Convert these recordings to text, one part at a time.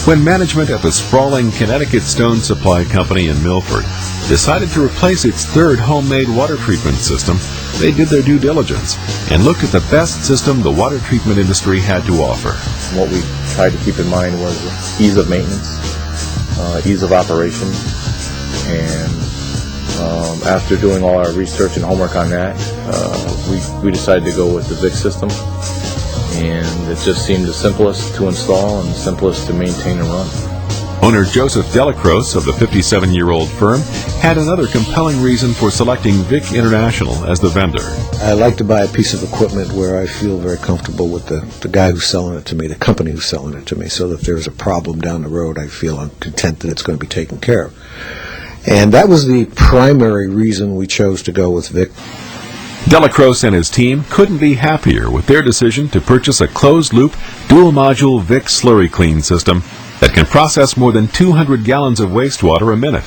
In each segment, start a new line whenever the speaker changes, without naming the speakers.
When management at the sprawling Connecticut Stone Supply Company in Milford decided to replace its third homemade water treatment system, they did their due diligence and looked at the best system the water treatment industry had to offer.
What we tried to keep in mind was ease of maintenance, ease of operation, and after doing all our research and homework on that, we decided to go with the Vic system, and it just seemed the simplest to install and the simplest to maintain and run.
Owner Joseph Delacroce of the 57-year-old firm had another compelling reason for selecting Vic International as the vendor.
I like to buy a piece of equipment where I feel very comfortable with the guy who's selling it to me, the company who's selling it to me, so that if there's a problem down the road, I feel I'm content that it's going to be taken care of. And that was the primary reason we chose to go with Vic.
Delacroce and his team couldn't be happier with their decision to purchase a closed-loop, dual-module Vic slurry clean system that can process more than 200 gallons of wastewater a minute.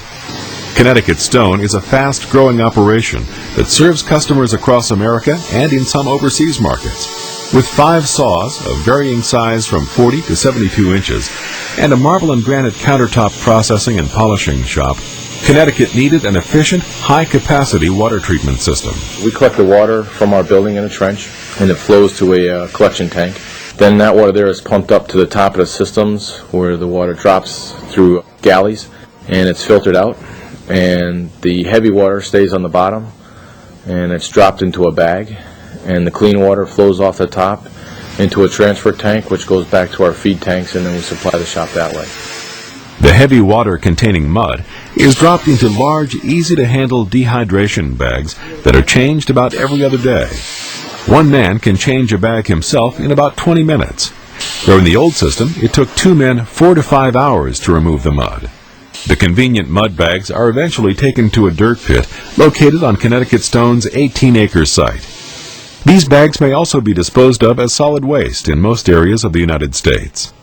Connecticut Stone is a fast-growing operation that serves customers across America and in some overseas markets. With 5 saws of varying size from 40 to 72 inches and a marble and granite countertop processing and polishing shop, Connecticut needed an efficient, high-capacity water treatment system.
We collect the water from our building in a trench, and it flows to a collection tank. Then that water there is pumped up to the top of the systems where the water drops through galleys, and it's filtered out. And the heavy water stays on the bottom, and it's dropped into a bag. And the clean water flows off the top into a transfer tank, which goes back to our feed tanks, and then we supply the shop that way.
The heavy water containing mud is dropped into large, easy-to-handle dehydration bags that are changed about every other day. One man can change a bag himself in about 20 minutes. Though in the old system, it took 2 men 4 to 5 hours to remove the mud. The convenient mud bags are eventually taken to a dirt pit located on Connecticut Stone's 18-acre site. These bags may also be disposed of as solid waste in most areas of the United States.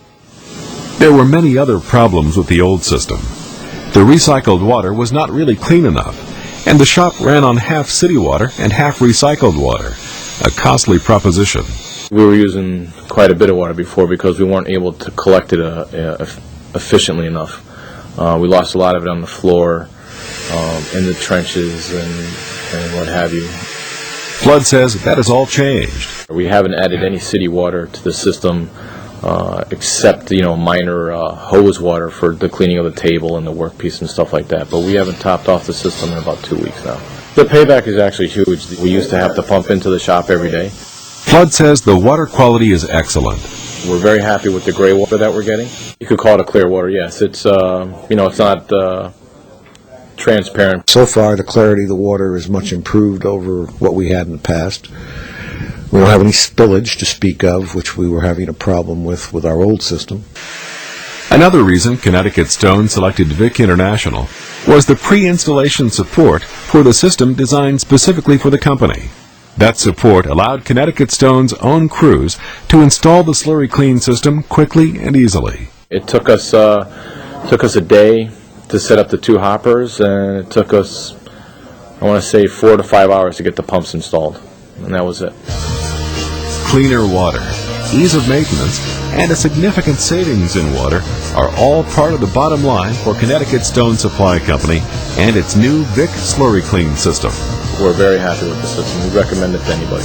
There were many other problems with the old system. The recycled water was not really clean enough, and the shop ran on half city water and half recycled water, a costly proposition.
We were using quite a bit of water before because we weren't able to collect it efficiently enough. We lost a lot of it on the floor, in the trenches, and what have you.
Flood says that has all changed.
We haven't added any city water to the system except, minor hose water for the cleaning of the table and the workpiece and stuff like that. But we haven't topped off the system in about 2 weeks now. The payback is actually huge. We used to have to pump into the shop every day.
Flood says the water quality is excellent.
We're very happy with the gray water that we're getting. You could call it a clear water, yes. It's, it's not transparent.
So far, the clarity of the water is much improved over what we had in the past. We don't have any spillage to speak of, which we were having a problem with our old system.
Another reason Connecticut Stone selected Vic International was the pre-installation support for the system designed specifically for the company. That support allowed Connecticut Stone's own crews to install the slurry clean system quickly and easily.
It took us a day to set up the 2 hoppers, and it took us, I want to say, 4 to 5 hours to get the pumps installed, and that was it.
Cleaner water, ease of maintenance, and a significant savings in water are all part of the bottom line for Connecticut Stone Supply Company and its new Vic slurry clean system.
We're very happy with the system. We recommend it to anybody.